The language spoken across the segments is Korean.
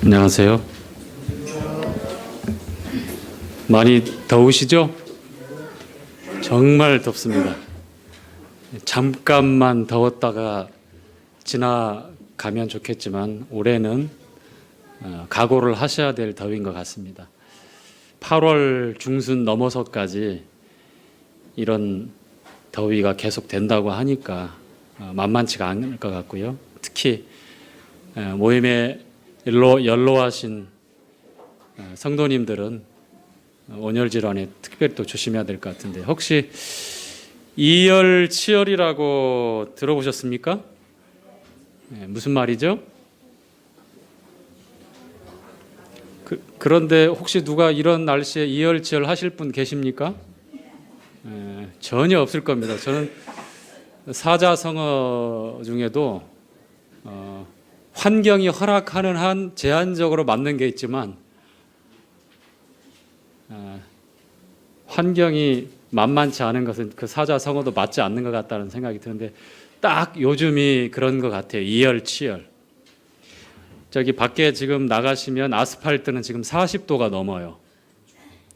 안녕하세요. 많이 더우시죠? 정말 덥습니다. 잠깐만 더웠다가 지나가면 좋겠지만 올해는 각오를 하셔야 될 더위인 것 같습니다. 8월 중순 넘어서까지 이런 더위가 계속 된다고 하니까 만만치가 않을 것 같고요. 특히 모임에 연로하신 성도님들은 온열 질환에 특별히 또 조심해야 될 것 같은데, 혹시 이열치열이라고 들어보셨습니까? 무슨 말이죠? 그런데 혹시 누가 이런 날씨에 이열치열 하실 분 계십니까? 전혀 없을 겁니다. 저는 사자성어 중에도 환경이 허락하는 한 제한적으로 맞는 게 있지만 환경이 만만치 않은 것은 그 사자성어도 맞지 않는 것 같다는 생각이 드는데, 딱 요즘이 그런 것 같아요. 이열치열. 저기 밖에 지금 나가시면 아스팔트는 지금 40도가 넘어요.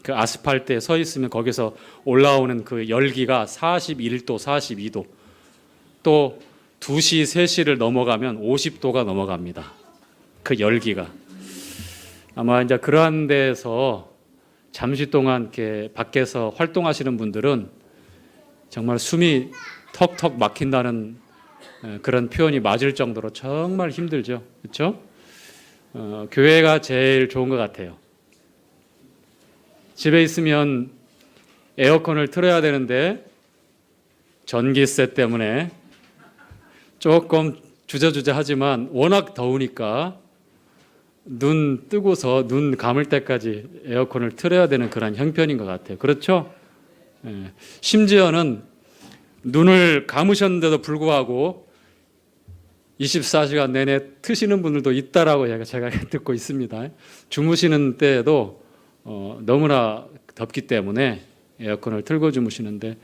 그 아스팔트에 서 있으면 거기서 올라오는 그 열기가 41도, 42도. 또 2시, 3시를 넘어가면 50도가 넘어갑니다. 그 열기가. 아마 이제 그러한 데서 잠시 동안 이렇게 밖에서 활동하시는 분들은 정말 숨이 턱턱 막힌다는 그런 표현이 맞을 정도로 정말 힘들죠. 그렇죠? 교회가 제일 좋은 것 같아요. 집에 있으면 에어컨을 틀어야 되는데 전기세 때문에 조금 주저주저하지만 워낙 더우니까 눈 뜨고서 눈 감을 때까지 에어컨을 틀어야 되는 그런 형편인 것 같아요. 그렇죠? 심지어는 눈을 감으셨는데도 불구하고 24시간 내내 트시는 분들도 있다라고 제가 듣고 있습니다. 주무시는 때에도 너무나 덥기 때문에 에어컨을 틀고 주무시는데,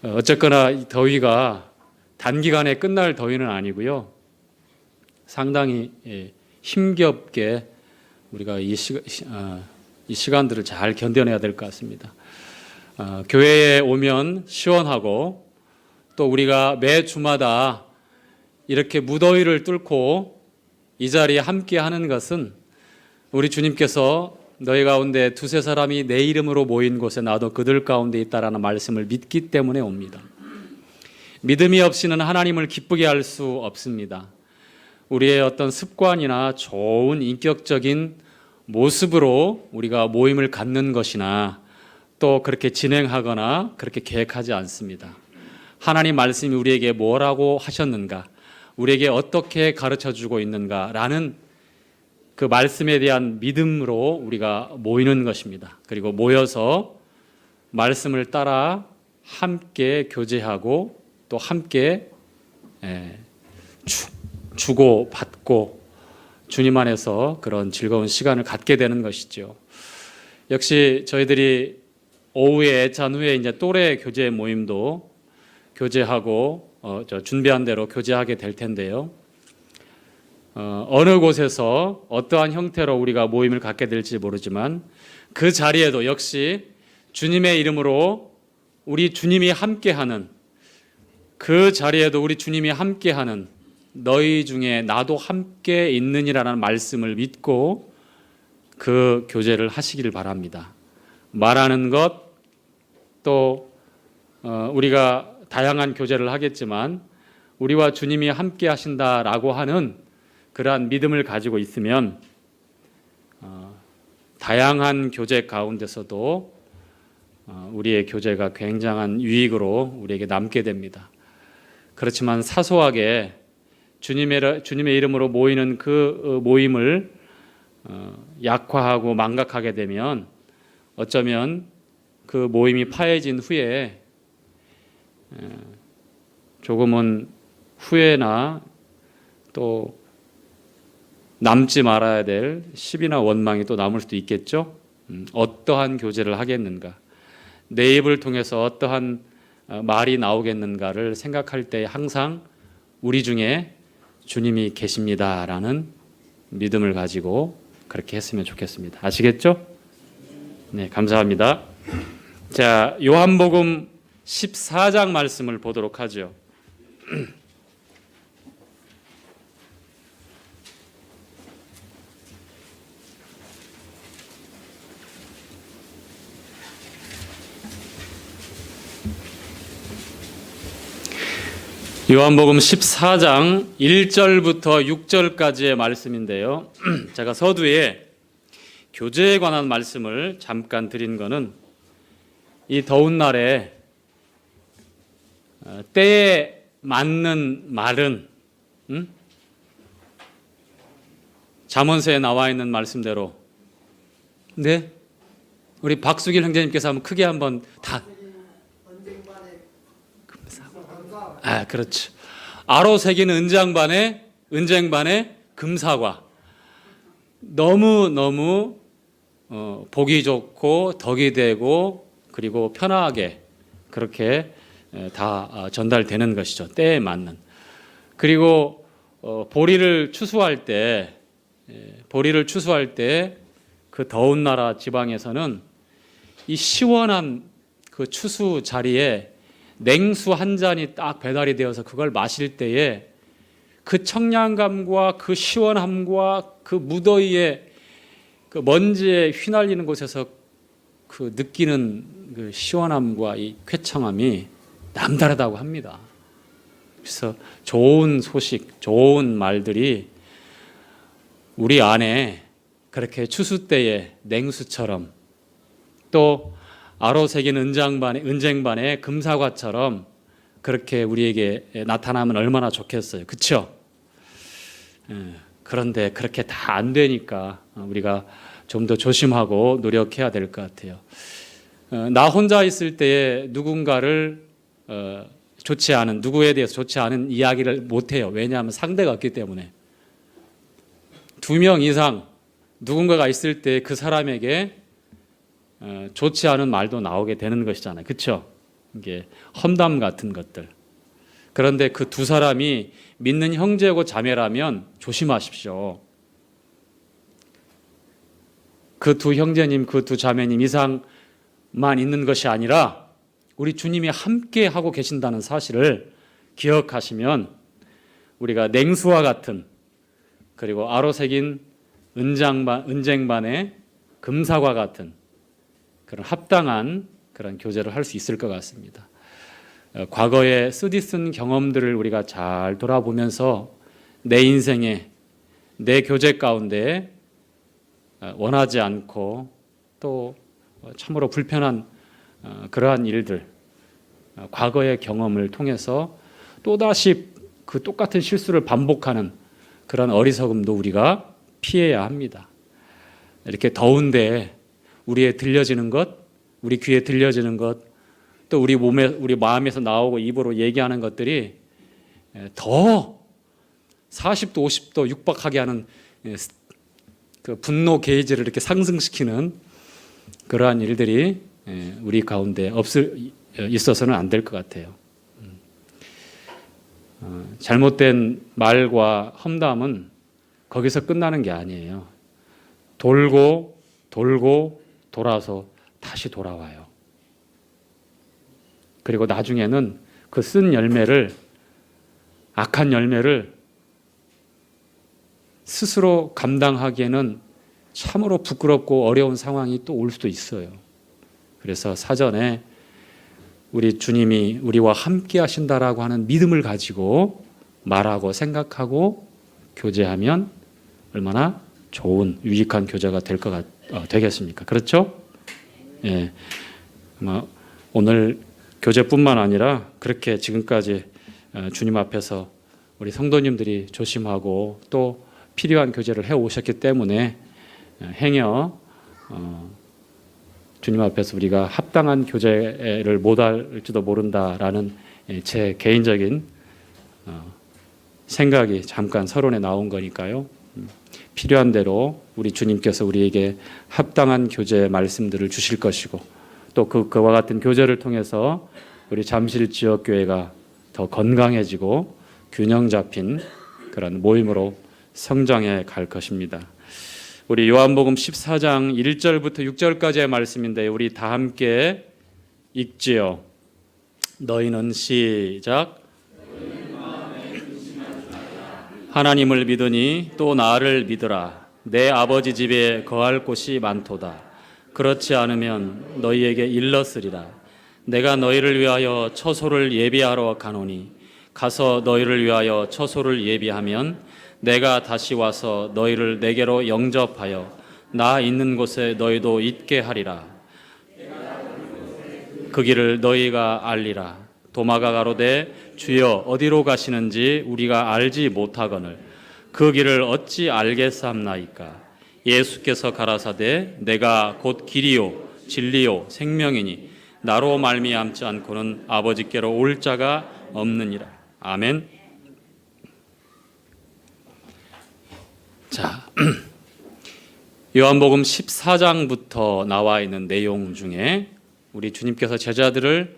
어쨌거나 이 더위가 단기간에 끝날 더위는 아니고요. 상당히 힘겹게 우리가 이 시간들을 잘 견뎌내야 될 것 같습니다. 교회에 오면 시원하고, 또 우리가 매 주마다 이렇게 무더위를 뚫고 이 자리에 함께 하는 것은 우리 주님께서 너희 가운데 두세 사람이 내 이름으로 모인 곳에 나도 그들 가운데 있다라는 말씀을 믿기 때문에 옵니다. 믿음이 없이는 하나님을 기쁘게 할 수 없습니다. 우리의 어떤 습관이나 좋은 인격적인 모습으로 우리가 모임을 갖는 것이나 또 그렇게 진행하거나 그렇게 계획하지 않습니다. 하나님 말씀이 우리에게 뭐라고 하셨는가, 우리에게 어떻게 가르쳐주고 있는가라는 그 말씀에 대한 믿음으로 우리가 모이는 것입니다. 그리고 모여서 말씀을 따라 함께 교제하고 또 함께 주고 받고 주님 안에서 그런 즐거운 시간을 갖게 되는 것이죠. 역시 저희들이 오후에 애찬 후에 이제 또래 교제 모임도 교제하고 준비한 대로 교제하게 될 텐데요. 어느 곳에서 어떠한 형태로 우리가 모임을 갖게 될지 모르지만 그 자리에도 역시 주님의 이름으로 우리 주님이 함께하는, 그 자리에도 우리 주님이 함께하는, 너희 중에 나도 함께 있느니라는 말씀을 믿고 그 교제를 하시기를 바랍니다. 말하는 것, 또 우리가 다양한 교제를 하겠지만 우리와 주님이 함께 하신다라고 하는 그러한 믿음을 가지고 있으면 다양한 교제 가운데서도 우리의 교제가 굉장한 유익으로 우리에게 남게 됩니다. 그렇지만 사소하게 주님의 이름으로 모이는 그 모임을 약화하고 망각하게 되면 어쩌면 그 모임이 파해진 후에 조금은 후회나 또 남지 말아야 될 시비나 원망이 또 남을 수도 있겠죠. 어떠한 교제를 하겠는가, 내 입을 통해서 어떠한 말이 나오겠는가를 생각할 때 항상 우리 중에 주님이 계십니다라는 믿음을 가지고 그렇게 했으면 좋겠습니다. 아시겠죠? 네, 감사합니다. 자, 요한복음 14장 말씀을 보도록 하죠. 요한복음 14장 1절부터 6절까지의 말씀인데요. 제가 서두에 교제에 관한 말씀을 잠깐 드린 거는 이 더운 날에 때에 맞는 말은 잠언서에 나와 있는 말씀대로, 네, 우리 박수길 형제님께서 한번 크게 한번 다, 그렇죠. 아로 새긴 은쟁반에 금사과. 너무 보기 좋고 덕이 되고 그리고 편하게 그렇게 다 전달되는 것이죠. 때에 맞는. 그리고 보리를 추수할 때 그 더운 나라 지방에서는 이 시원한 그 추수 자리에 냉수 한 잔이 딱 배달이 되어서 그걸 마실 때에 그 청량감과 그 시원함과 그 무더위에 그 먼지에 휘날리는 곳에서 그 느끼는 그 시원함과 이 쾌청함이 남다르다고 합니다. 그래서 좋은 소식, 좋은 말들이 우리 안에 그렇게 추수 때의 냉수처럼 또 아로 새긴 은쟁반의 금사과처럼 그렇게 우리에게 나타나면 얼마나 좋겠어요. 그렇죠? 그런데 그렇게 다 안 되니까 우리가 좀 더 조심하고 노력해야 될 것 같아요. 나 혼자 있을 때에 누군가를 누구에 대해서 좋지 않은 이야기를 못해요. 왜냐하면 상대가 없기 때문에. 2명 이상 누군가가 있을 때 그 사람에게 좋지 않은 말도 나오게 되는 것이잖아요. 그렇죠? 이게 험담 같은 것들. 그런데 그 두 사람이 믿는 형제고 자매라면 조심하십시오. 그 두 형제님, 그 두 자매님 이상만 있는 것이 아니라 우리 주님이 함께 하고 계신다는 사실을 기억하시면 우리가 냉수와 같은 그리고 아로 새긴 은쟁반의 금사과 같은 그런 합당한 그런 교제를 할 수 있을 것 같습니다. 과거의 쓰디쓴 경험들을 우리가 잘 돌아보면서 내 인생에 내 교제 가운데 원하지 않고 또 참으로 불편한 그러한 일들, 과거의 경험을 통해서 또다시 그 똑같은 실수를 반복하는 그런 어리석음도 우리가 피해야 합니다. 이렇게 더운데 우리에 들려지는 것, 우리 귀에 들려지는 것, 또 우리 마음에서 나오고 입으로 얘기하는 것들이 더 40도, 50도 육박하게 하는 그 분노 게이지를 이렇게 상승시키는 그러한 일들이 우리 가운데 있어서는 안 될 것 같아요. 잘못된 말과 험담은 거기서 끝나는 게 아니에요. 돌고 돌아서 다시 돌아와요. 그리고 나중에는 그 쓴 열매를, 악한 열매를 스스로 감당하기에는 참으로 부끄럽고 어려운 상황이 또 올 수도 있어요. 그래서 사전에 우리 주님이 우리와 함께 하신다라고 하는 믿음을 가지고 말하고 생각하고 교제하면 얼마나 좋은 유익한 교제가 되겠습니까? 그렇죠? 예. 오늘 교제뿐만 아니라 그렇게 지금까지 주님 앞에서 우리 성도님들이 조심하고 또 필요한 교제를 해오셨기 때문에 행여 주님 앞에서 우리가 합당한 교제를 못할지도 모른다라는 제 개인적인 생각이 잠깐 서론에 나온 거니까요. 필요한 대로 우리 주님께서 우리에게 합당한 교제 말씀들을 주실 것이고 또 그와 같은 교제를 통해서 우리 잠실 지역교회가 더 건강해지고 균형 잡힌 그런 모임으로 성장해 갈 것입니다. 우리 요한복음 14장 1절부터 6절까지의 말씀인데 우리 다 함께 읽지요. 너희는 시작. 하나님을 믿으니 또 나를 믿으라. 내 아버지 집에 거할 곳이 많도다. 그렇지 않으면 너희에게 일렀으리라. 내가 너희를 위하여 처소를 예비하러 가노니 가서 너희를 위하여 처소를 예비하면 내가 다시 와서 너희를 내게로 영접하여 나 있는 곳에 너희도 있게 하리라. 그 길을 너희가 알리라. 도마가 가로되 주여 어디로 가시는지 우리가 알지 못하거늘 그 길을 어찌 알겠사옵나이까. 예수께서 가라사대 내가 곧 길이요 진리요 생명이니 나로 말미암지 않고는 아버지께로 올 자가 없느니라. 아멘. 자, 요한복음 14장부터 나와 있는 내용 중에 우리 주님께서 제자들을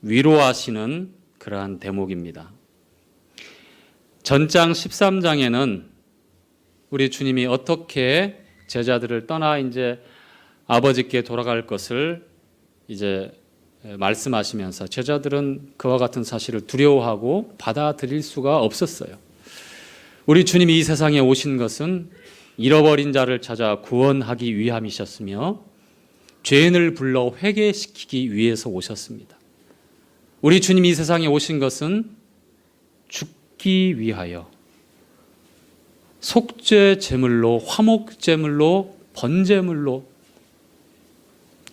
위로하시는 그러한 대목입니다. 전장 13장에는 우리 주님이 어떻게 제자들을 떠나 이제 아버지께 돌아갈 것을 이제 말씀하시면서 제자들은 그와 같은 사실을 두려워하고 받아들일 수가 없었어요. 우리 주님이 이 세상에 오신 것은 잃어버린 자를 찾아 구원하기 위함이셨으며 죄인을 불러 회개시키기 위해서 오셨습니다. 우리 주님이 이 세상에 오신 것은 죽기 위하여 속죄 제물로 화목 제물로 번제물로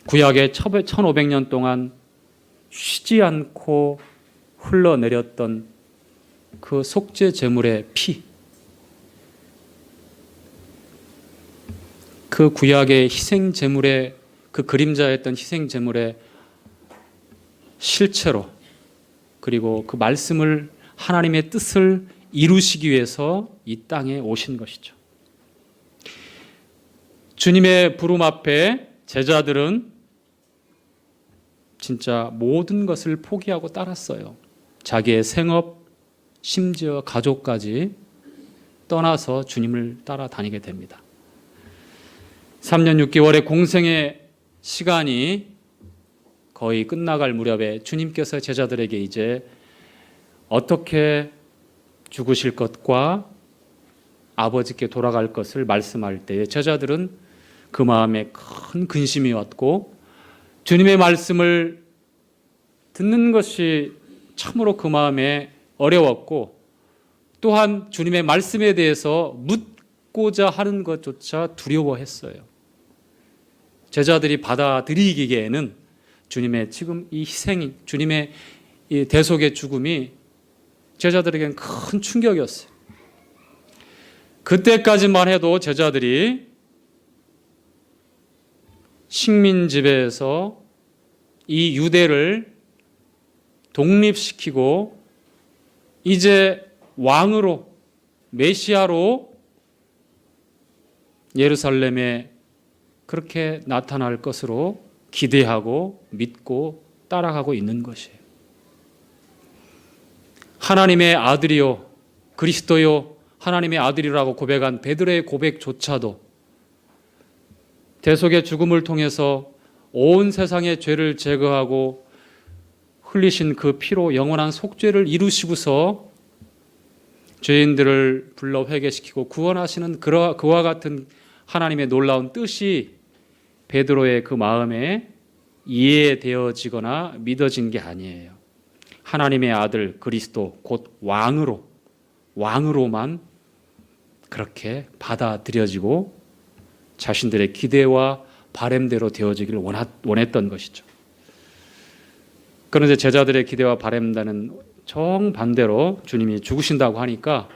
구약의 1500년 동안 쉬지 않고 흘러내렸던 그 속죄 제물의 피, 그 구약의 희생 제물의 그 그림자였던 희생 제물의 실체로 그리고 그 말씀을 하나님의 뜻을 이루시기 위해서 이 땅에 오신 것이죠. 주님의 부름 앞에 제자들은 진짜 모든 것을 포기하고 따랐어요. 자기의 생업, 심지어 가족까지 떠나서 주님을 따라다니게 됩니다. 3년 6개월의 공생의 시간이 거의 끝나갈 무렵에 주님께서 제자들에게 이제 어떻게 죽으실 것과 아버지께 돌아갈 것을 말씀할 때에 제자들은 그 마음에 큰 근심이 왔고 주님의 말씀을 듣는 것이 참으로 그 마음에 어려웠고 또한 주님의 말씀에 대해서 묻고자 하는 것조차 두려워했어요. 제자들이 받아들이기에는 주님의 지금 이 희생이 주님의 이 대속의 죽음이 제자들에게는 큰 충격이었어요. 그때까지만 해도 제자들이 식민 지배에서 이 유대를 독립시키고 이제 왕으로 메시아로 예루살렘에 그렇게 나타날 것으로 기대하고 믿고 따라가고 있는 것이에요. 하나님의 아들이요 그리스도요 하나님의 아들이라고 고백한 베드로의 고백조차도 대속의 죽음을 통해서 온 세상의 죄를 제거하고 흘리신 그 피로 영원한 속죄를 이루시고서 죄인들을 불러 회개시키고 구원하시는 그와 같은 하나님의 놀라운 뜻이 베드로의 그 마음에 이해되어지거나 믿어진 게 아니에요. 하나님의 아들 그리스도 곧 왕으로만 그렇게 받아들여지고 자신들의 기대와 바램대로 되어지기를 원했던 것이죠. 그런데 제자들의 기대와 바램과는 정반대로 주님이 죽으신다고 하니까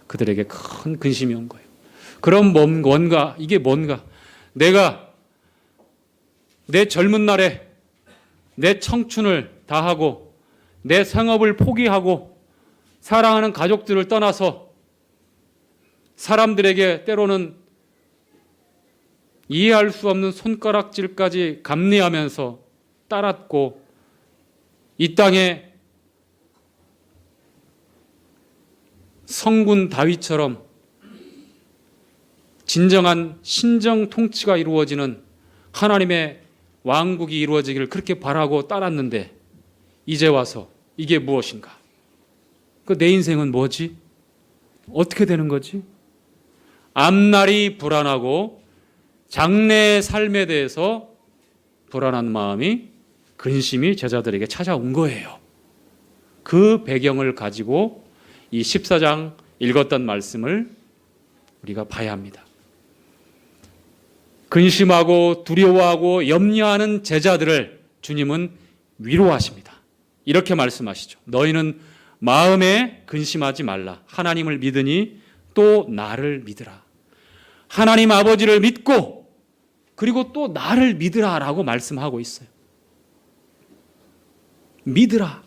그들에게 큰 근심이 온 거예요. 그럼 이게 뭔가 내가 내 젊은 날에 내 청춘을 다하고 내 생업을 포기하고 사랑하는 가족들을 떠나서 사람들에게 때로는 이해할 수 없는 손가락질까지 감내하면서 따랐고 이 땅에 성군 다윗처럼 진정한 신정 통치가 이루어지는 하나님의 왕국이 이루어지기를 그렇게 바라고 따랐는데 이제 와서 이게 무엇인가? 그 내 인생은 뭐지? 어떻게 되는 거지? 앞날이 불안하고 장래의 삶에 대해서 불안한 마음이 근심이 제자들에게 찾아온 거예요. 그 배경을 가지고 이 14장 읽었던 말씀을 우리가 봐야 합니다. 근심하고 두려워하고 염려하는 제자들을 주님은 위로하십니다. 이렇게 말씀하시죠. 너희는 마음에 근심하지 말라. 하나님을 믿으니 또 나를 믿으라. 하나님 아버지를 믿고 그리고 또 나를 믿으라라고 말씀하고 있어요. 믿으라.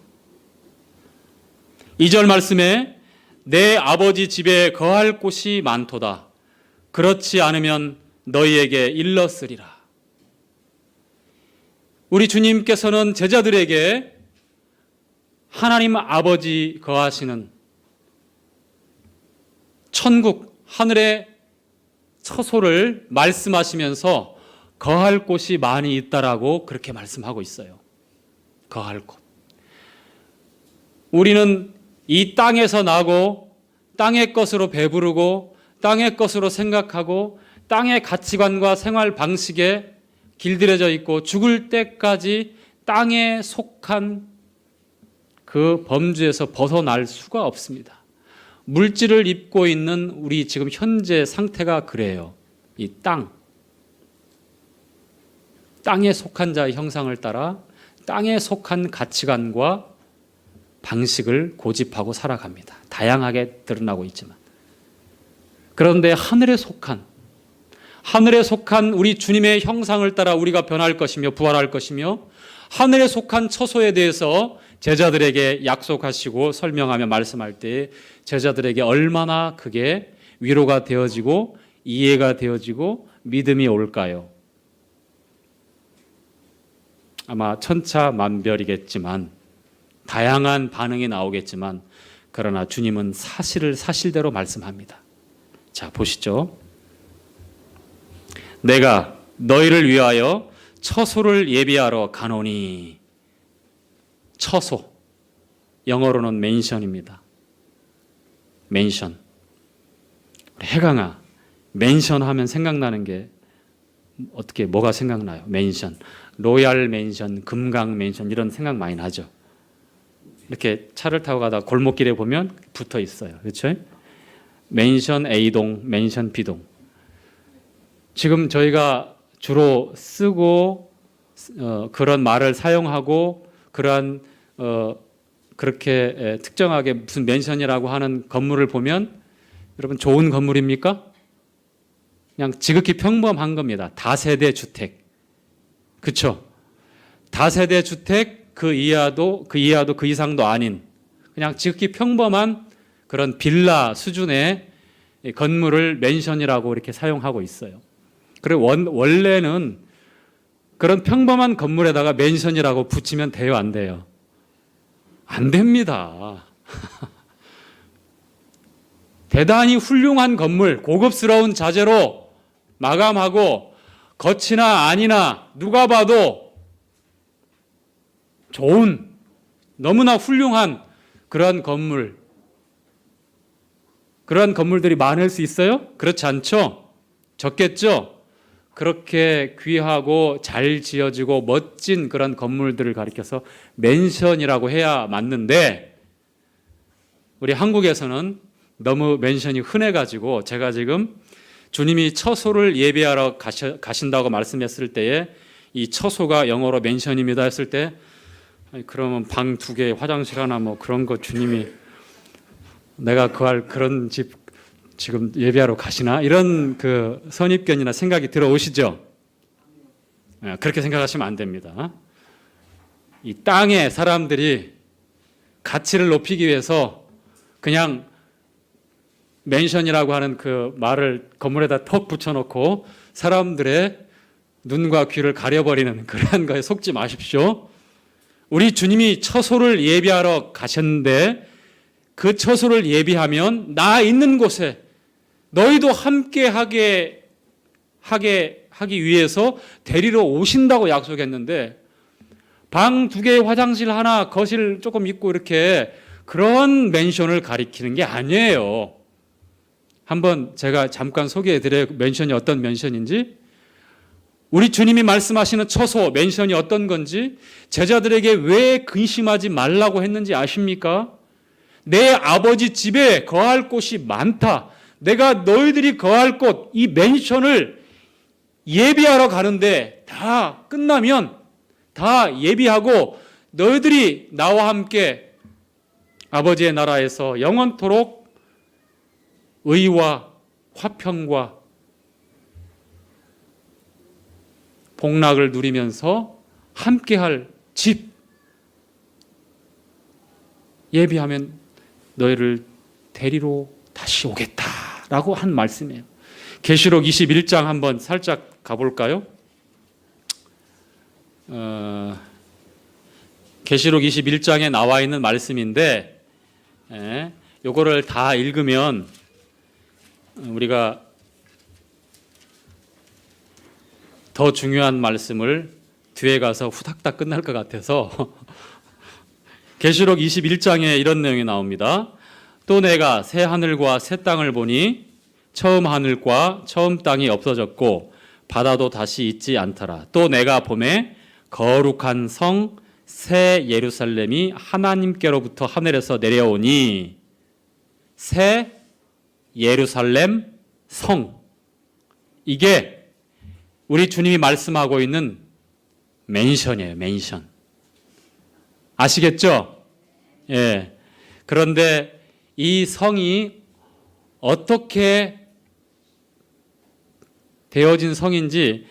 2절 말씀에 내 아버지 집에 거할 곳이 많도다. 그렇지 않으면 너희에게 일렀으리라. 우리 주님께서는 제자들에게 하나님 아버지 거하시는 천국 하늘의 처소를 말씀하시면서 거할 곳이 많이 있다라고 그렇게 말씀하고 있어요. 거할 곳. 우리는 이 땅에서 나고 땅의 것으로 배부르고 땅의 것으로 생각하고 땅의 가치관과 생활 방식에 길들여져 있고 죽을 때까지 땅에 속한 그 범주에서 벗어날 수가 없습니다. 물질을 입고 있는 우리 지금 현재 상태가 그래요. 이 땅에 속한 자의 형상을 따라 땅에 속한 가치관과 방식을 고집하고 살아갑니다. 다양하게 드러나고 있지만. 그런데 하늘에 속한 우리 주님의 형상을 따라 우리가 변할 것이며 부활할 것이며 하늘에 속한 처소에 대해서 제자들에게 약속하시고 설명하며 말씀할 때 제자들에게 얼마나 그게 위로가 되어지고 이해가 되어지고 믿음이 올까요? 아마 천차만별이겠지만 다양한 반응이 나오겠지만 그러나 주님은 사실을 사실대로 말씀합니다. 자, 보시죠. 내가 너희를 위하여 처소를 예비하러 가노니. 처소, 영어로는 맨션입니다. 맨션. 해강아, 맨션 하면 생각나는 게 어떻게 뭐가 생각나요? 맨션, 로얄 맨션, 금강 맨션 이런 생각 많이 나죠. 이렇게 차를 타고 가다 골목길에 보면 붙어 있어요. 그렇죠? 맨션 A동, 맨션 B동. 지금 저희가 주로 쓰고 그런 말을 사용하고 그러한 그렇게 특정하게 무슨 맨션이라고 하는 건물을 보면 여러분 좋은 건물입니까? 그냥 지극히 평범한 겁니다. 다세대 주택. 그렇죠? 다세대 주택 그 이하도 그 이상도 아닌 그냥 지극히 평범한 그런 빌라 수준의 건물을 맨션이라고 이렇게 사용하고 있어요. 그리고 원래는 그런 평범한 건물에다가 맨션이라고 붙이면 돼요, 안 돼요? 안 됩니다. 대단히 훌륭한 건물, 고급스러운 자재로 마감하고 겉이나 안이나 누가 봐도 좋은 너무나 훌륭한 그러한 건물, 그러한 건물들이 많을 수 있어요? 그렇지 않죠? 적겠죠? 그렇게 귀하고 잘 지어지고 멋진 그런 건물들을 가리켜서 맨션이라고 해야 맞는데 우리 한국에서는 너무 맨션이 흔해가지고 제가 지금 주님이 처소를 예배하러 가신다고 말씀했을 때에 이 처소가 영어로 맨션입니다 했을 때 그러면 방 2개, 화장실 하나 뭐 그런 거 주님이 내가 거할 그런 집 지금 예배하러 가시나? 이런 그 선입견이나 생각이 들어오시죠? 그렇게 생각하시면 안 됩니다. 이 땅에 사람들이 가치를 높이기 위해서 그냥 맨션이라고 하는 그 말을 건물에다 턱 붙여놓고 사람들의 눈과 귀를 가려버리는 그런 거에 속지 마십시오. 우리 주님이 처소를 예비하러 가셨는데 그 처소를 예비하면 나 있는 곳에 너희도 함께하게 하기 위해서 데리러 오신다고 약속했는데 방 2개, 화장실 하나, 거실 조금 있고 이렇게 그런 맨션을 가리키는 게 아니에요. 한번 제가 잠깐 소개해드려요. 맨션이 어떤 맨션인지. 우리 주님이 말씀하시는 처소, 맨션이 어떤 건지 제자들에게 왜 근심하지 말라고 했는지 아십니까? 내 아버지 집에 거할 곳이 많다. 내가 너희들이 거할 곳, 이 맨션을 예비하러 가는데 다 끝나면 다 예비하고 너희들이 나와 함께 아버지의 나라에서 영원토록 의와 화평과 복락을 누리면서 함께할 집 예비하면 너희를 데리러 다시 오겠다라고 한 말씀이에요. 계시록 21장 한번 살짝 가볼까요? 계시록 21장에 나와 있는 말씀인데 요거를 다 읽으면 우리가 더 중요한 말씀을 뒤에 가서 후닥닥 끝날 것 같아서 계시록 21장에 이런 내용이 나옵니다. 또 내가 새 하늘과 새 땅을 보니 처음 하늘과 처음 땅이 없어졌고 바다도 다시 있지 않더라. 또 내가 보매 거룩한 성 새 예루살렘이 하나님께로부터 하늘에서 내려오니 새 예루살렘 성, 이게 우리 주님이 말씀하고 있는 맨션이에요. 맨션. 아시겠죠? 예. 그런데 이 성이 어떻게 되어진 성인지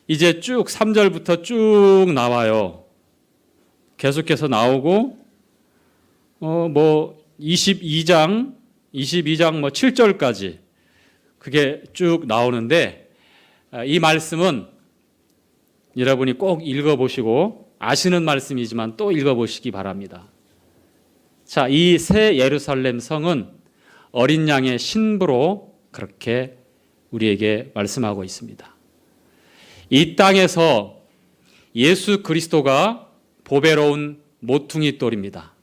이제 쭉 3절부터 쭉 나와요. 계속해서 나오고 22장 뭐 7절까지 그게 쭉 나오는데 이 말씀은 여러분이 꼭 읽어보시고 아시는 말씀이지만 또 읽어보시기 바랍니다. 자, 이 새 예루살렘 성은 어린 양의 신부로 그렇게 우리에게 말씀하고 있습니다. 이 땅에서 예수 그리스도가 보배로운 모퉁이 돌입니다.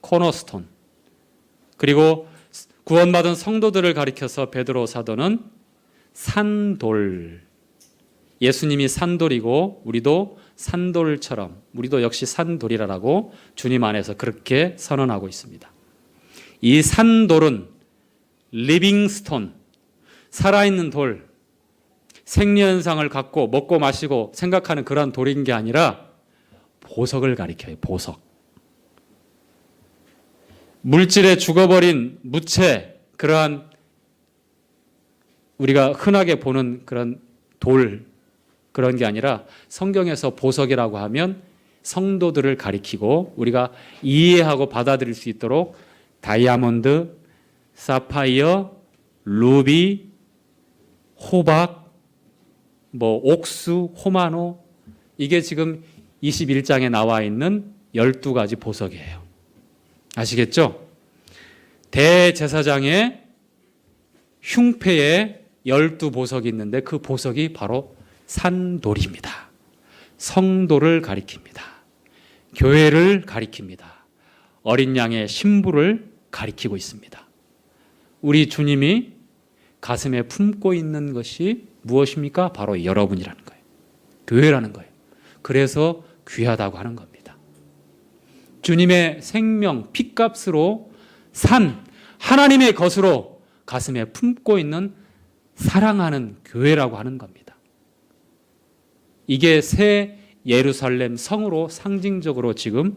코너스톤. 그리고 구원받은 성도들을 가리켜서 베드로 사도는 산돌. 예수님이 산돌이고 우리도 산돌처럼 우리도 역시 산돌이라고 주님 안에서 그렇게 선언하고 있습니다. 이 산돌은 리빙스톤, 살아있는 돌, 생리현상을 갖고 먹고 마시고 생각하는 그런 돌인 게 아니라 보석을 가리켜요. 보석. 물질에 죽어버린 무채, 그러한 우리가 흔하게 보는 그런 돌, 그런 게 아니라 성경에서 보석이라고 하면 성도들을 가리키고 우리가 이해하고 받아들일 수 있도록 다이아몬드, 사파이어, 루비, 호박, 옥수, 호마노, 이게 지금 21장에 나와 있는 12가지 보석이에요. 아시겠죠? 대제사장의 흉패에 12보석이 있는데 그 보석이 바로 산돌입니다. 성도를 가리킵니다. 교회를 가리킵니다. 어린 양의 신부를 가리키고 있습니다. 우리 주님이 가슴에 품고 있는 것이 무엇입니까? 바로 여러분이라는 거예요. 교회라는 거예요. 그래서 귀하다고 하는 겁니다. 주님의 생명, 피값으로 산 하나님의 것으로 가슴에 품고 있는 사랑하는 교회라고 하는 겁니다. 이게 새 예루살렘 성으로 상징적으로 지금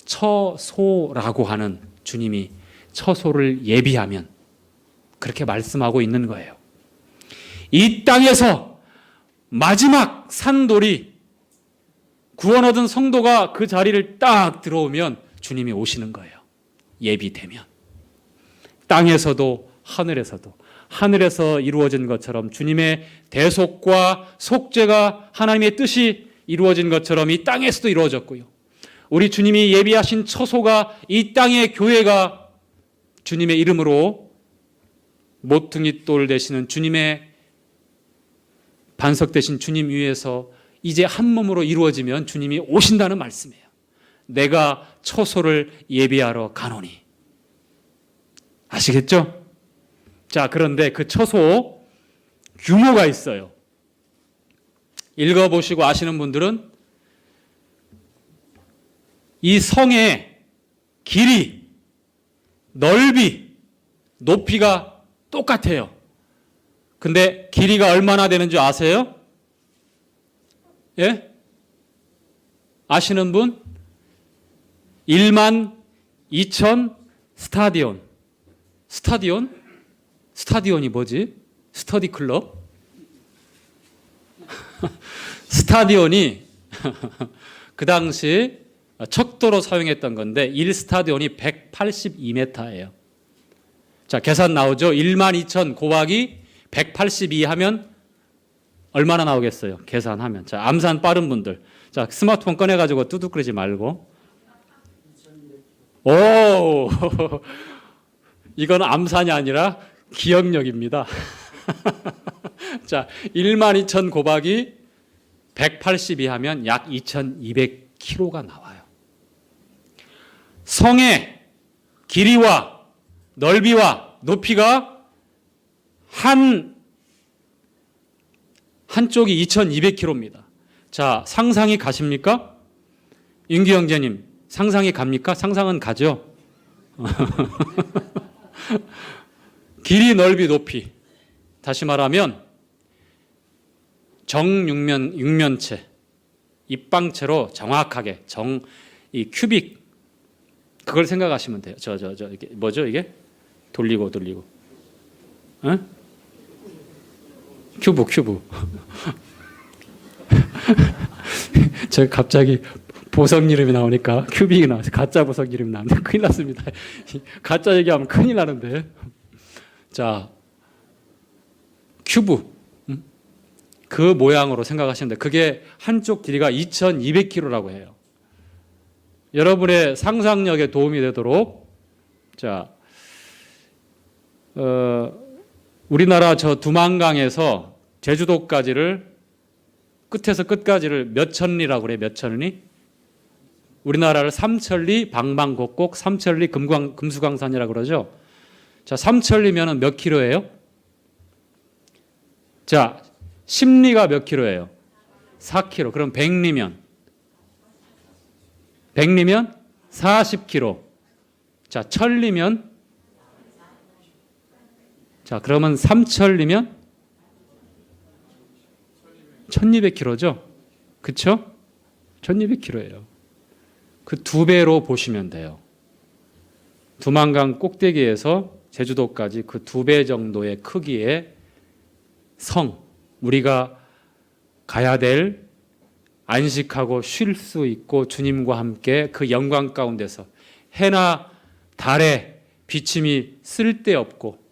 처소라고 하는 주님이 처소를 예비하면 그렇게 말씀하고 있는 거예요. 이 땅에서 마지막 산돌이 구원 얻은 성도가 그 자리를 딱 들어오면 주님이 오시는 거예요. 예비되면. 땅에서도 하늘에서도. 하늘에서 이루어진 것처럼 주님의 대속과 속죄가 하나님의 뜻이 이루어진 것처럼 이 땅에서도 이루어졌고요. 우리 주님이 예비하신 처소가 이 땅의 교회가 주님의 이름으로 모퉁이 돌 되시는 주님의 반석되신 주님 위에서 이제 한 몸으로 이루어지면 주님이 오신다는 말씀이에요. 내가 처소를 예비하러 가노니. 아시겠죠? 자, 그런데 그 처소 규모가 있어요. 읽어보시고 아시는 분들은 이 성의 길이, 넓이, 높이가 똑같아요. 근데 길이가 얼마나 되는 줄 아세요? 예? 아시는 분? 12,000 스타디온. 스타디온? 스타디온이 뭐지? 스터디 클럽? 스타디온이 그 당시 척도로 사용했던 건데 1스타디온이 182m예요. 자, 계산 나오죠? 12,000 곱하기 182 하면 얼마나 나오겠어요? 계산하면. 자, 암산 빠른 분들. 자, 스마트폰 꺼내가지고 뚜둑거리지 말고. 오! 이건 암산이 아니라 기억력입니다. 자, 12,000 곱하기 182 하면 약 2,200km가 나와요. 성의 길이와 넓이와 높이가 한쪽이 2,200km입니다. 자, 상상이 가십니까? 윤기 형제님, 상상이 갑니까? 상상은 가죠? 길이, 넓이, 높이. 다시 말하면 육면체, 입방체로 정확하게 이 큐빅 그걸 생각하시면 돼요. 이게 뭐죠 이게? 돌리고. 어? 큐브. 제가 갑자기 보석 이름이 나오니까 큐빅이 나와서 가짜 보석 이름이 나왔는데 큰일 났습니다. 가짜 얘기하면 큰일 나는데. 자, 큐브. 그 모양으로 생각하시면 돼요. 그게 한쪽 길이가 2,200km라고 해요. 여러분의 상상력에 도움이 되도록 자, 우리나라 저 두만강에서 제주도까지를 끝에서 끝까지를 몇 천리라고 그래요? 몇 천리? 우리나라를 삼천리, 방방곡곡, 삼천리, 금수강산이라고 그러죠. 자, 삼천리면은 몇 킬로예요? 자, 10리가 몇 킬로예요? 4킬로. 그럼 100리면 40킬로. 자, 1000리면 자, 그러면 3000리면 1200킬로죠. 그렇죠? 1200킬로예요. 그 2배로 보시면 돼요. 두만강 꼭대기에서 제주도까지 그 2배 정도의 크기의 성, 우리가 가야 될 안식하고 쉴 수 있고 주님과 함께 그 영광 가운데서 해나 달의 비침이 쓸데없고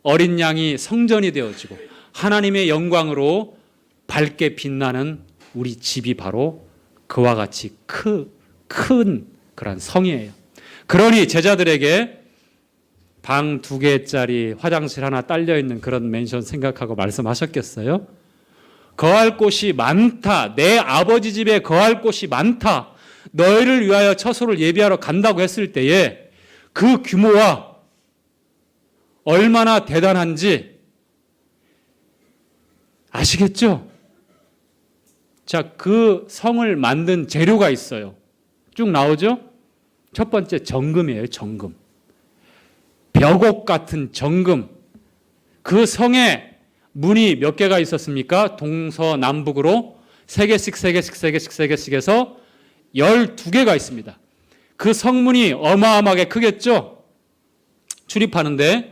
어린 양이 성전이 되어지고 하나님의 영광으로 밝게 빛나는 우리 집이 바로 그와 같이 큰 그런 성이에요. 그러니 제자들에게 방 2개짜리 화장실 하나 딸려있는 그런 맨션 생각하고 말씀하셨겠어요? 거할 곳이 많다. 내 아버지 집에 거할 곳이 많다. 너희를 위하여 처소를 예비하러 간다고 했을 때에 그 규모와 얼마나 대단한지 아시겠죠? 자, 그 성을 만든 재료가 있어요. 쭉 나오죠? 첫 번째 정금이에요. 정금. 벽옥 같은 정금. 그 성에 문이 몇 개가 있었습니까? 동서남북으로 3개씩 해서 12개가 있습니다. 그 성문이 어마어마하게 크겠죠? 출입하는데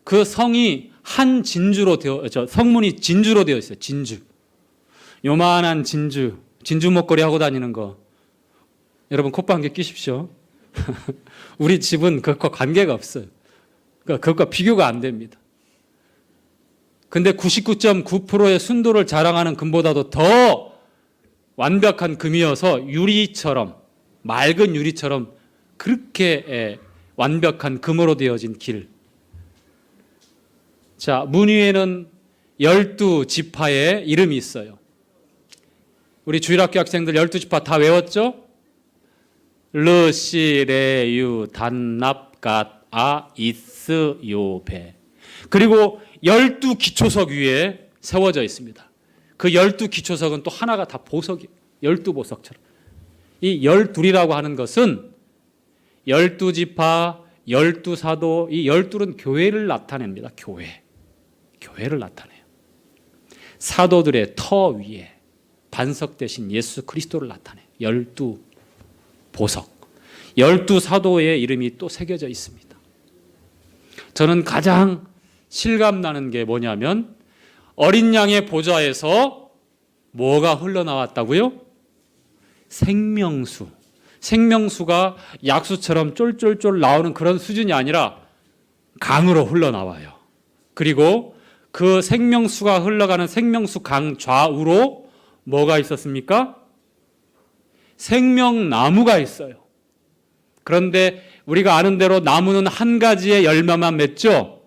그 성이 한 진주로 성문이 진주로 되어 있어요. 진주. 요만한 진주 목걸이 하고 다니는 거. 여러분 콧방귀 끼십시오. 우리 집은 그것과 관계가 없어요. 그러니까 그것과 비교가 안 됩니다. 근데 99.9%의 순도를 자랑하는 금보다도 더 완벽한 금이어서 유리처럼, 맑은 유리처럼 그렇게 완벽한 금으로 되어진 길. 자, 문 위에는 12지파의 이름이 있어요. 우리 주일학교 학생들 12지파 다 외웠죠? 르, 시, 레, 유, 단, 납, 갓, 아, 이스, 요, 베. 그리고 12기초석 위에 세워져 있습니다. 그 12기초석은 또 하나가 다 보석이 12보석처럼. 이 12이라고 하는 것은 12지파, 12사도, 이 12는 교회를 나타냅니다. 교회를 나타내요. 사도들의 터 위에 반석 대신 예수 그리스도를 나타내요. 12보석. 12사도의 이름이 또 새겨져 있습니다. 저는 가장 실감나는 게 뭐냐면 어린 양의 보좌에서 뭐가 흘러나왔다고요? 생명수. 생명수가 약수처럼 쫄쫄쫄 나오는 그런 수준이 아니라 강으로 흘러나와요. 그리고 그 생명수가 흘러가는 생명수 강 좌우로 뭐가 있었습니까? 생명나무가 있어요. 그런데 우리가 아는 대로 나무는 한 가지의 열매만 맺죠.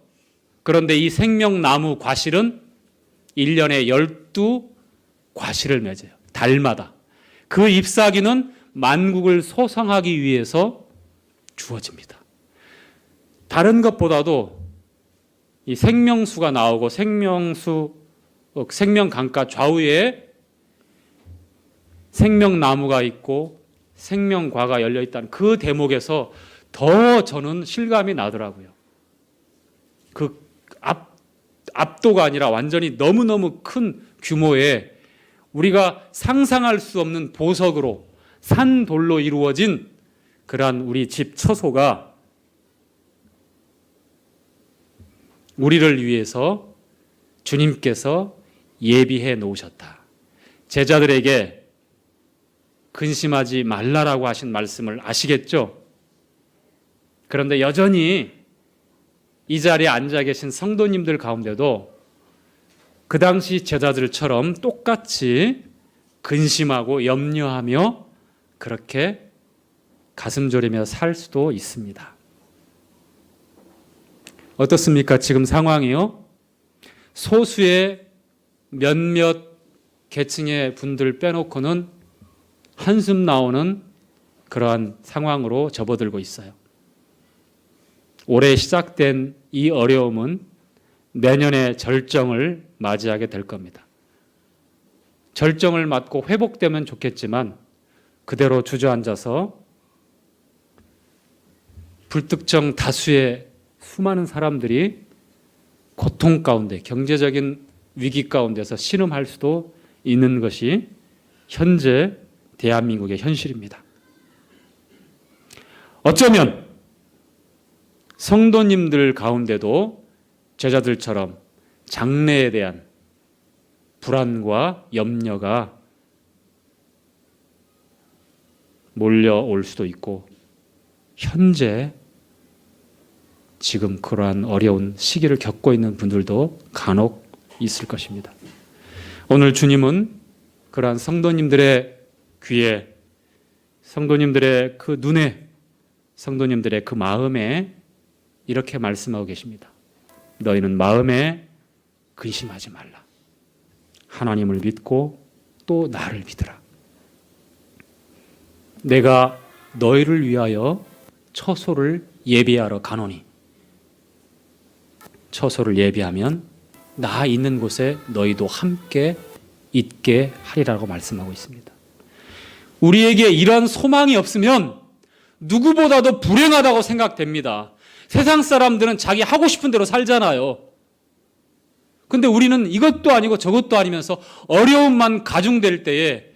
그런데 이 생명나무 과실은 1년에 12과실을 맺어요. 달마다. 그 잎사귀는 만국을 소성하기 위해서 주어집니다. 다른 것보다도 이 생명수가 나오고 생명강가 좌우에 생명나무가 있고 생명과가 열려있다는 그 대목에서 더 저는 실감이 나더라고요. 그 압도가 아니라 완전히 너무너무 큰 규모의 우리가 상상할 수 없는 보석으로 산돌로 이루어진 그러한 우리 집 처소가 우리를 위해서 주님께서 예비해 놓으셨다. 제자들에게 근심하지 말라라고 하신 말씀을 아시겠죠? 그런데 여전히 이 자리에 앉아 계신 성도님들 가운데도 그 당시 제자들처럼 똑같이 근심하고 염려하며 그렇게 가슴 졸이며 살 수도 있습니다. 어떻습니까? 지금 상황이요. 소수의 몇몇 계층의 분들 빼놓고는 한숨 나오는 그러한 상황으로 접어들고 있어요. 올해 시작된 이 어려움은 내년에 절정을 맞이하게 될 겁니다. 절정을 맞고 회복되면 좋겠지만 그대로 주저앉아서 불특정 다수의 수많은 사람들이 고통 가운데 경제적인 위기 가운데서 신음할 수도 있는 것이 현재 대한민국의 현실입니다. 어쩌면 성도님들 가운데도 제자들처럼 장래에 대한 불안과 염려가 몰려올 수도 있고 현재 지금 그러한 어려운 시기를 겪고 있는 분들도 간혹 있을 것입니다. 오늘 주님은 그러한 성도님들의 귀에, 성도님들의 그 눈에, 성도님들의 그 마음에 이렇게 말씀하고 계십니다. 너희는 마음에 근심하지 말라. 하나님을 믿고 또 나를 믿으라. 내가 너희를 위하여 처소를 예비하러 가노니 처소를 예비하면 나 있는 곳에 너희도 함께 있게 하리라고 말씀하고 있습니다. 우리에게 이런 소망이 없으면 누구보다도 불행하다고 생각됩니다. 세상 사람들은 자기 하고 싶은 대로 살잖아요. 근데 우리는 이것도 아니고 저것도 아니면서 어려움만 가중될 때에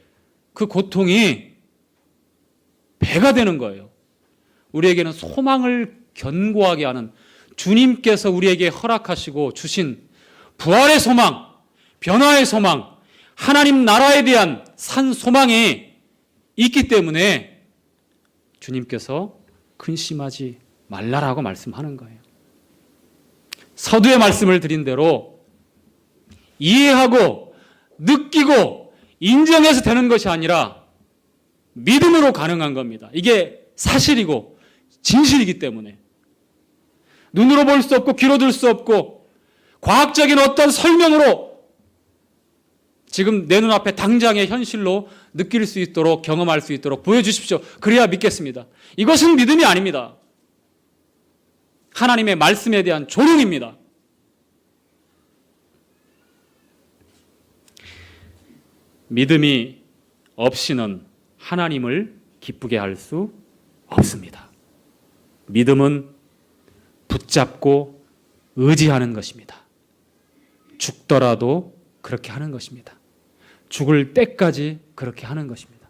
그 고통이 배가 되는 거예요. 우리에게는 소망을 견고하게 하는 주님께서 우리에게 허락하시고 주신 부활의 소망, 변화의 소망, 하나님 나라에 대한 산 소망이 있기 때문에 주님께서 근심하지 말라라고 말씀하는 거예요. 서두에 말씀을 드린 대로 이해하고 느끼고 인정해서 되는 것이 아니라 믿음으로 가능한 겁니다. 이게 사실이고 진실이기 때문에 눈으로 볼 수 없고 귀로 들을 수 없고 과학적인 어떤 설명으로 지금 내 눈앞에 당장의 현실로 느낄 수 있도록, 경험할 수 있도록 보여주십시오. 그래야 믿겠습니다. 이것은 믿음이 아닙니다. 하나님의 말씀에 대한 조롱입니다. 믿음이 없이는 하나님을 기쁘게 할 수 없습니다. 믿음은 붙잡고 의지하는 것입니다. 죽더라도 그렇게 하는 것입니다. 죽을 때까지 그렇게 하는 것입니다.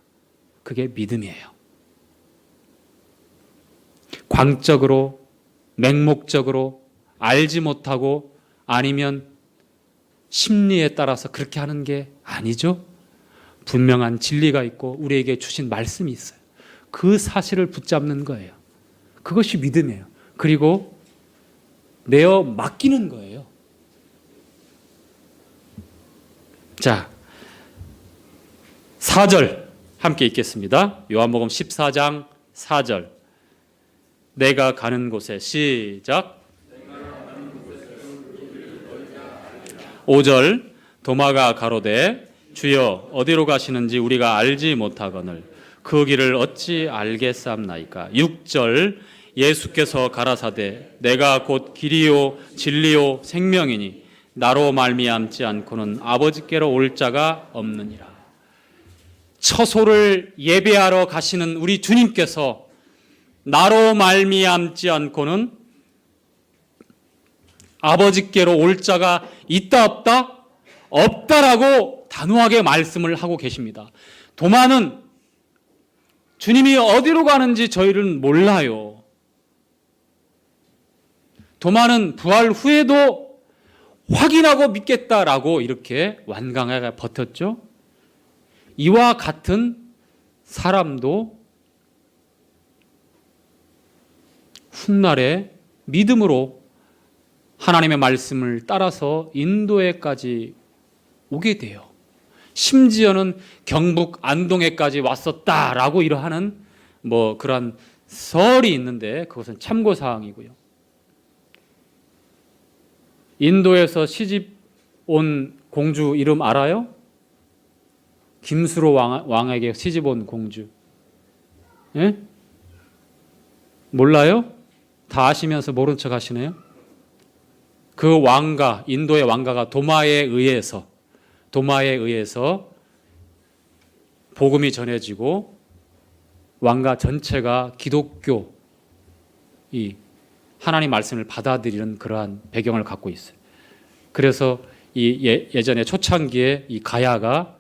그게 믿음이에요. 광적으로, 맹목적으로 알지 못하고 아니면 심리에 따라서 그렇게 하는 게 아니죠. 분명한 진리가 있고 우리에게 주신 말씀이 있어요. 그 사실을 붙잡는 거예요. 그것이 믿음이에요. 그리고 내어 맡기는 거예요. 자, 4절 함께 읽겠습니다. 요한복음 14장 4절. 내가 가는 곳에, 시작. 5절. 도마가 가로되 주여 어디로 가시는지 우리가 알지 못하거늘 그 길을 어찌 알겠사옵나이까. 6절. 예수께서 가라사대 내가 곧 길이요 진리요 생명이니 나로 말미암지 않고는 아버지께로 올 자가 없느니라. 처소를 예배하러 가시는 우리 주님께서 나로 말미암지 않고는 아버지께로 올 자가 있다 없다? 없다라고 단호하게 말씀을 하고 계십니다. 도마는 주님이 어디로 가는지 저희는 몰라요. 도마는 부활 후에도 확인하고 믿겠다라고 이렇게 완강하게 버텼죠. 이와 같은 사람도 훗날에 믿음으로 하나님의 말씀을 따라서 인도에까지 오게 돼요. 심지어는 경북 안동에까지 왔었다라고 이러하는 그런 설이 있는데 그것은 참고사항이고요. 인도에서 시집 온 공주 이름 알아요? 김수로 왕에게 시집 온 공주. 예? 몰라요? 다 아시면서 모른 척 하시네요. 그 왕가, 인도의 왕가가 도마에 의해서 복음이 전해지고 왕가 전체가 기독교, 하나님 말씀을 받아들이는 그러한 배경을 갖고 있어요. 그래서 예전에 초창기에 이 가야가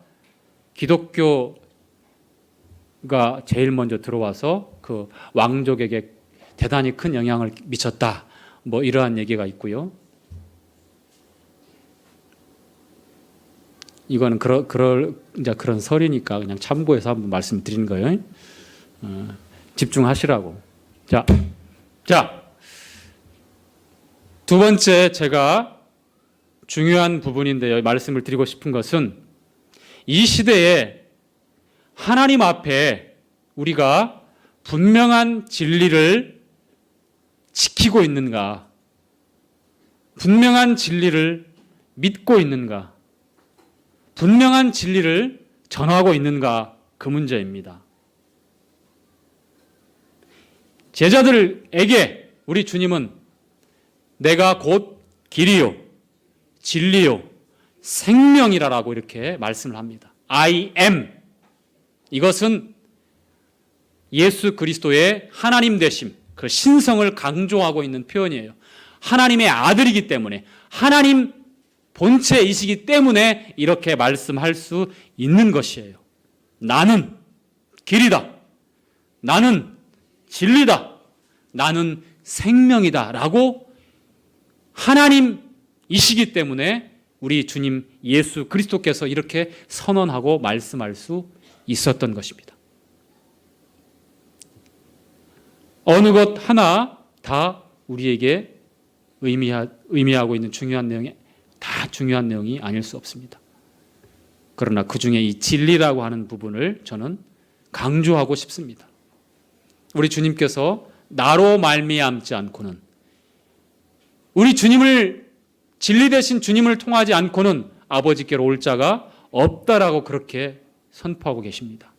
기독교가 제일 먼저 들어와서 그 왕족에게 대단히 큰 영향을 미쳤다. 이러한 얘기가 있고요. 이거는 이제 그런 설이니까 그냥 참고해서 한번 말씀드리는 거예요. 집중하시라고. 자, 두 번째 제가 중요한 부분인데요. 말씀을 드리고 싶은 것은 이 시대에 하나님 앞에 우리가 분명한 진리를 지키고 있는가, 분명한 진리를 믿고 있는가, 분명한 진리를 전하고 있는가, 그 문제입니다. 제자들에게 우리 주님은 내가 곧 길이요 진리요 생명이라고 이렇게 말씀을 합니다. I am. 이것은 예수 그리스도의 하나님 되심, 그 신성을 강조하고 있는 표현이에요. 하나님의 아들이기 때문에, 하나님 본체이시기 때문에 이렇게 말씀할 수 있는 것이에요. 나는 길이다. 나는 진리다. 나는 생명이다. 라고 하나님이시기 때문에 우리 주님 예수 그리스도께서 이렇게 선언하고 말씀할 수 있었던 것입니다. 어느 것 하나 다 우리에게 의미하고 있는 중요한 내용이 아닐 수 없습니다. 그러나 그 중에 이 진리라고 하는 부분을 저는 강조하고 싶습니다. 우리 주님께서 나로 말미암지 않고는, 우리 주님을, 진리 되신 주님을 통하지 않고는 아버지께로 올 자가 없다라고 그렇게 선포하고 계십니다.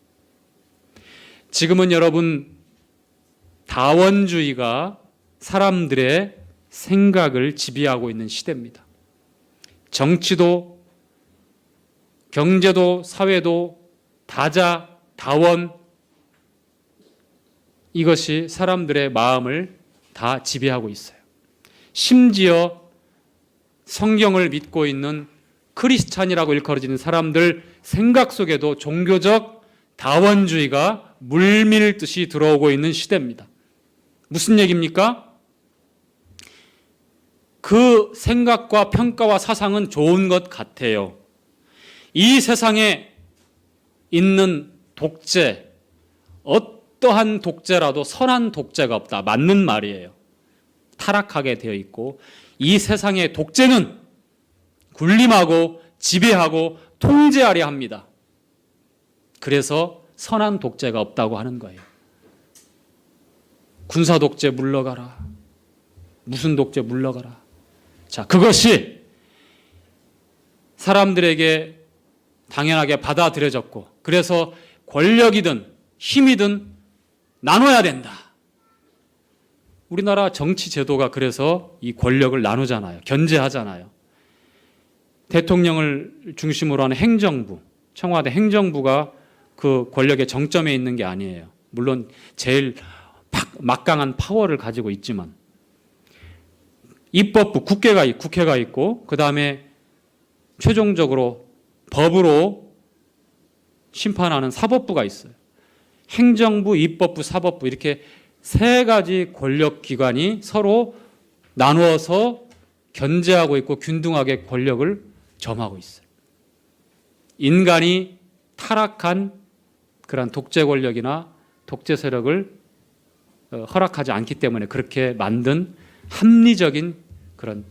지금은 여러분 다원주의가 사람들의 생각을 지배하고 있는 시대입니다. 정치도 경제도 사회도 다자, 다원, 이것이 사람들의 마음을 다 지배하고 있어요. 심지어 성경을 믿고 있는 크리스찬이라고 일컬어지는 사람들 생각 속에도 종교적 다원주의가 물밀듯이 들어오고 있는 시대입니다. 무슨 얘기입니까? 그 생각과 평가와 사상은 좋은 것 같아요. 이 세상에 있는 독재, 어떠한 독재라도 선한 독재가 없다. 맞는 말이에요. 타락하게 되어 있고 이 세상의 독재는 군림하고 지배하고 통제하려 합니다. 그래서 선한 독재가 없다고 하는 거예요. 군사 독재 물러가라. 무슨 독재 물러가라. 자, 그것이 사람들에게 당연하게 받아들여졌고 그래서 권력이든 힘이든 나눠야 된다. 우리나라 정치 제도가 그래서 이 권력을 나누잖아요. 견제하잖아요. 대통령을 중심으로 하는 행정부, 청와대 행정부가 그 권력의 정점에 있는 게 아니에요. 물론 제일 막강한 파워를 가지고 있지만 입법부, 국회가 있고 그 다음에 최종적으로 법으로 심판하는 사법부가 있어요. 행정부, 입법부, 사법부 이렇게 세 가지 권력기관이 서로 나누어서 견제하고 있고 균등하게 권력을 점하고 있어요. 인간이 타락한 그런 독재 권력이나 독재 세력을 허락하지 않기 때문에 그렇게 만든 합리적인 그런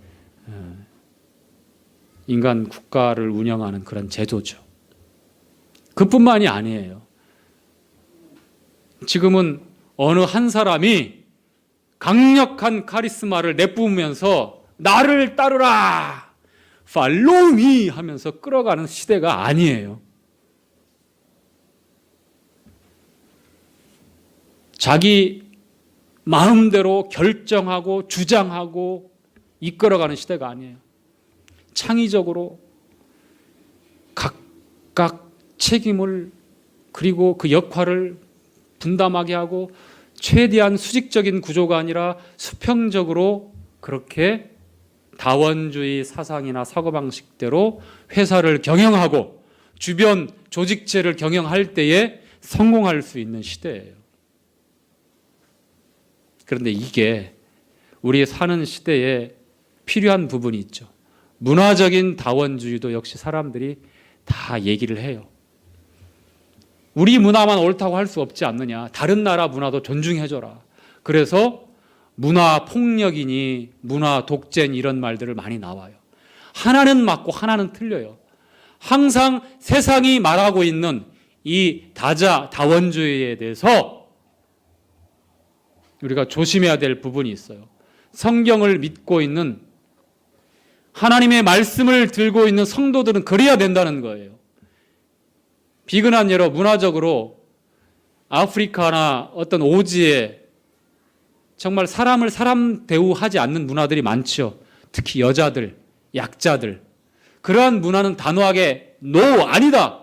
인간 국가를 운영하는 그런 제도죠. 그뿐만이 아니에요. 지금은 어느 한 사람이 강력한 카리스마를 내뿜으면서 나를 따르라, follow me 하면서 끌어가는 시대가 아니에요. 자기 마음대로 결정하고 주장하고 이끌어가는 시대가 아니에요. 창의적으로 각각 책임을 그리고 그 역할을 분담하게 하고 최대한 수직적인 구조가 아니라 수평적으로 그렇게 다원주의 사상이나 사고방식대로 회사를 경영하고 주변 조직체를 경영할 때에 성공할 수 있는 시대예요. 그런데 이게 우리 사는 시대에 필요한 부분이 있죠. 문화적인 다원주의도 역시 사람들이 다 얘기를 해요. 우리 문화만 옳다고 할 수 없지 않느냐. 다른 나라 문화도 존중해줘라. 그래서 문화 폭력이니 문화 독재니 이런 말들을 많이 나와요. 하나는 맞고 하나는 틀려요. 항상 세상이 말하고 있는 이 다자 다원주의에 대해서 우리가 조심해야 될 부분이 있어요. 성경을 믿고 있는 하나님의 말씀을 들고 있는 성도들은 그래야 된다는 거예요. 비근한 예로 문화적으로 아프리카나 어떤 오지에 정말 사람을 사람 대우하지 않는 문화들이 많죠. 특히 여자들, 약자들. 그러한 문화는 단호하게 NO, 아니다.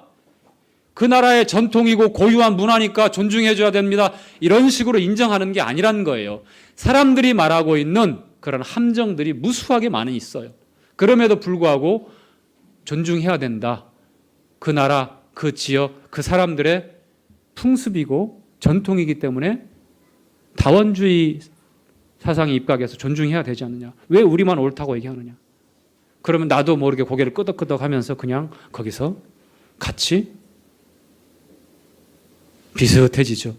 그 나라의 전통이고 고유한 문화니까 존중해줘야 됩니다. 이런 식으로 인정하는 게 아니라는 거예요. 사람들이 말하고 있는 그런 함정들이 무수하게 많이 있어요. 그럼에도 불구하고 존중해야 된다. 그 나라, 그 지역, 그 사람들의 풍습이고 전통이기 때문에 다원주의 사상에 입각해서 존중해야 되지 않느냐. 왜 우리만 옳다고 얘기하느냐. 그러면 나도 모르게 고개를 끄덕끄덕 하면서 그냥 거기서 같이 비슷해지죠.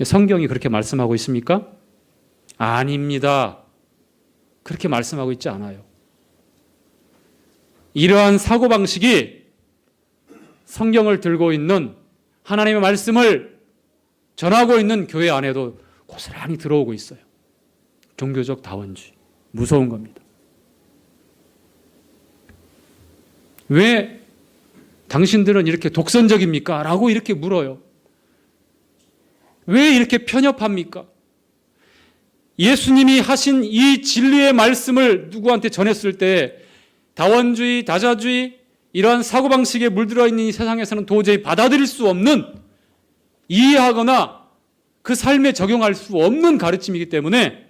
성경이 그렇게 말씀하고 있습니까? 아닙니다. 그렇게 말씀하고 있지 않아요. 이러한 사고방식이 성경을 들고 있는 하나님의 말씀을 전하고 있는 교회 안에도 고스란히 들어오고 있어요. 종교적 다원주의. 무서운 겁니다. 왜 당신들은 이렇게 독선적입니까? 라고 이렇게 물어요. 왜 이렇게 편협합니까? 예수님이 하신 이 진리의 말씀을 누구한테 전했을 때 다원주의, 다자주의 이러한 사고방식에 물들어 있는 이 세상에서는 도저히 받아들일 수 없는, 이해하거나 그 삶에 적용할 수 없는 가르침이기 때문에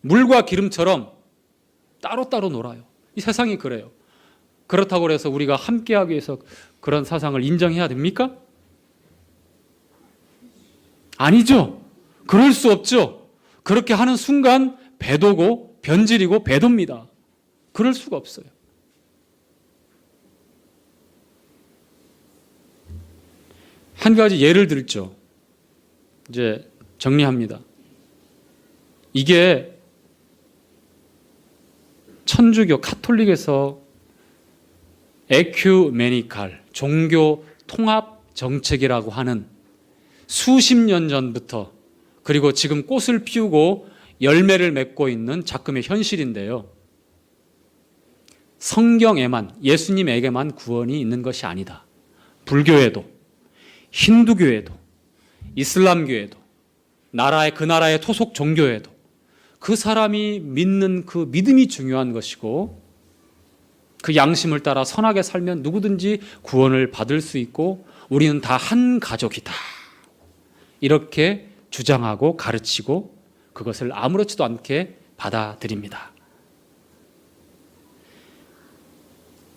물과 기름처럼 따로따로 놀아요. 이 세상이 그래요. 그렇다고 해서 우리가 함께하기 위해서 그런 사상을 인정해야 됩니까? 아니죠. 그럴 수 없죠. 그렇게 하는 순간 배도고 변질이고 배도입니다. 그럴 수가 없어요. 한 가지 예를 들죠. 이제 정리합니다. 이게 천주교 카톨릭에서 에큐메니칼 종교 통합 정책이라고 하는 수십 년 전부터, 그리고 지금 꽃을 피우고 열매를 맺고 있는 작금의 현실인데요. 성경에만, 예수님에게만 구원이 있는 것이 아니다. 불교에도, 힌두교에도, 이슬람교에도, 그 나라의 토속 종교에도 그 사람이 믿는 그 믿음이 중요한 것이고, 그 양심을 따라 선하게 살면 누구든지 구원을 받을 수 있고 우리는 다 한 가족이다. 이렇게 주장하고 가르치고 그것을 아무렇지도 않게 받아들입니다.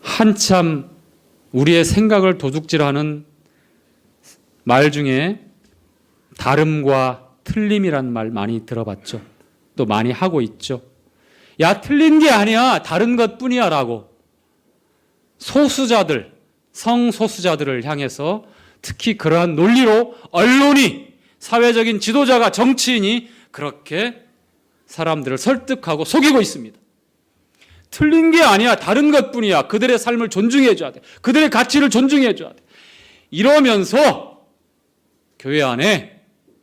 한참 우리의 생각을 도둑질하는 말 중에 다름과 틀림이란 말 많이 들어봤죠. 또 많이 하고 있죠. 야, 틀린 게 아니야, 다른 것뿐이야 라고 소수자들, 성소수자들을 향해서 특히 그러한 논리로 언론이, 사회적인 지도자가, 정치인이 그렇게 사람들을 설득하고 속이고 있습니다. 틀린 게 아니야, 다른 것뿐이야, 그들의 삶을 존중해 줘야 돼, 그들의 가치를 존중해 줘야 돼, 이러면서 교회 안에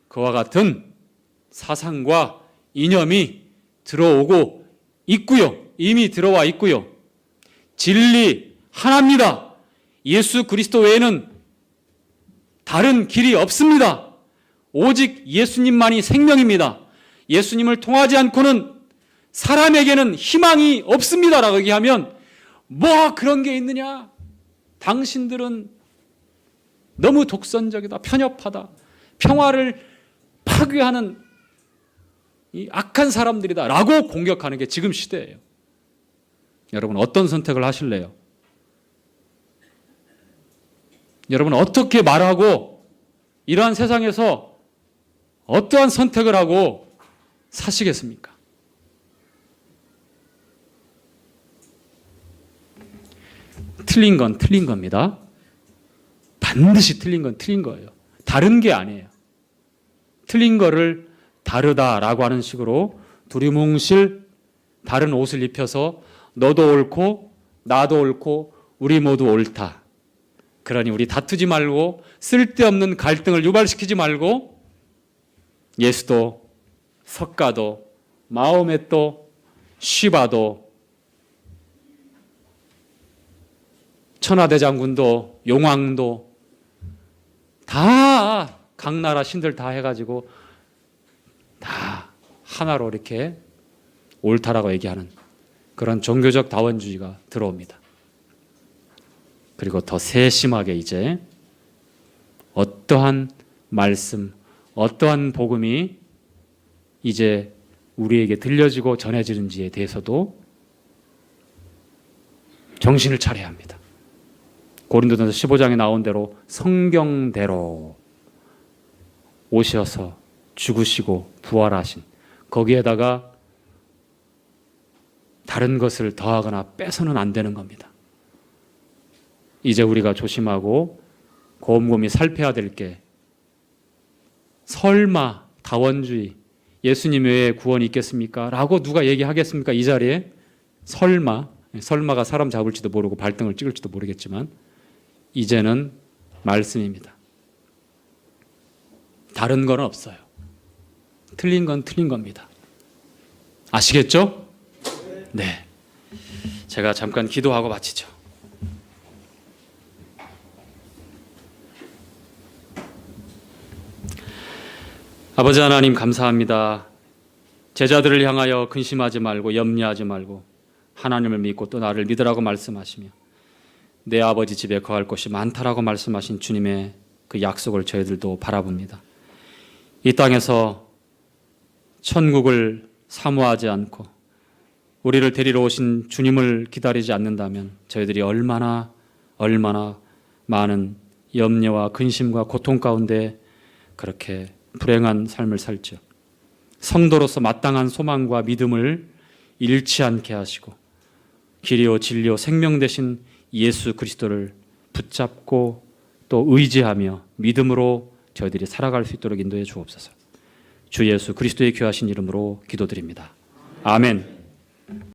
그와 같은 사상과 이념이 들어오고 있고요. 이미 들어와 있고요. 진리 하나입니다. 예수 그리스도 외에는 다른 길이 없습니다. 오직 예수님만이 생명입니다. 예수님을 통하지 않고는 사람에게는 희망이 없습니다 라고 얘기하면, 뭐 그런 게 있느냐, 당신들은 너무 독선적이다, 편협하다, 평화를 파괴하는 이 악한 사람들이다 라고 공격하는 게 지금 시대예요. 여러분 어떤 선택을 하실래요? 여러분 어떻게 말하고 이러한 세상에서 어떠한 선택을 하고 사시겠습니까? 틀린 건 틀린 겁니다. 반드시 틀린 건 틀린 거예요. 다른 게 아니에요. 틀린 거를 다르다라고 하는 식으로 두리뭉실 다른 옷을 입혀서 너도 옳고 나도 옳고 우리 모두 옳다. 그러니 우리 다투지 말고 쓸데없는 갈등을 유발시키지 말고 예수도 석가도 마호메도 시바도 천하대장군도 용왕도 다 각 나라 신들 다 해가지고 다 하나로 이렇게 옳다라고 얘기하는 그런 종교적 다원주의가 들어옵니다. 그리고 더 세심하게 이제 어떠한 말씀, 어떠한 복음이 이제 우리에게 들려지고 전해지는지에 대해서도 정신을 차려야 합니다. 고린도전서 15장에 나온 대로 성경대로 오셔서 죽으시고 부활하신, 거기에다가 다른 것을 더하거나 빼서는 안 되는 겁니다. 이제 우리가 조심하고 곰곰이 살펴야 될 게, 설마 다원주의, 예수님 외에 구원이 있겠습니까? 라고 누가 얘기하겠습니까? 이 자리에 설마가 사람 잡을지도 모르고 발등을 찍을지도 모르겠지만 이제는 말씀입니다. 다른 건 없어요. 틀린 건 틀린 겁니다. 아시겠죠? 네. 제가 잠깐 기도하고 마치죠. 아버지 하나님 감사합니다. 제자들을 향하여 근심하지 말고 염려하지 말고 하나님을 믿고 또 나를 믿으라고 말씀하시며 내 아버지 집에 거할 곳이 많다라고 말씀하신 주님의 그 약속을 저희들도 바라봅니다. 이 땅에서 천국을 사모하지 않고 우리를 데리러 오신 주님을 기다리지 않는다면 저희들이 얼마나 많은 염려와 근심과 고통 가운데 그렇게 불행한 삶을 살죠. 성도로서 마땅한 소망과 믿음을 잃지 않게 하시고 길이요 진리요 생명 되신 예수 그리스도를 붙잡고 또 의지하며 믿음으로 저희들이 살아갈 수 있도록 인도해 주옵소서. 주 예수 그리스도의 귀하신 이름으로 기도드립니다. 아멘.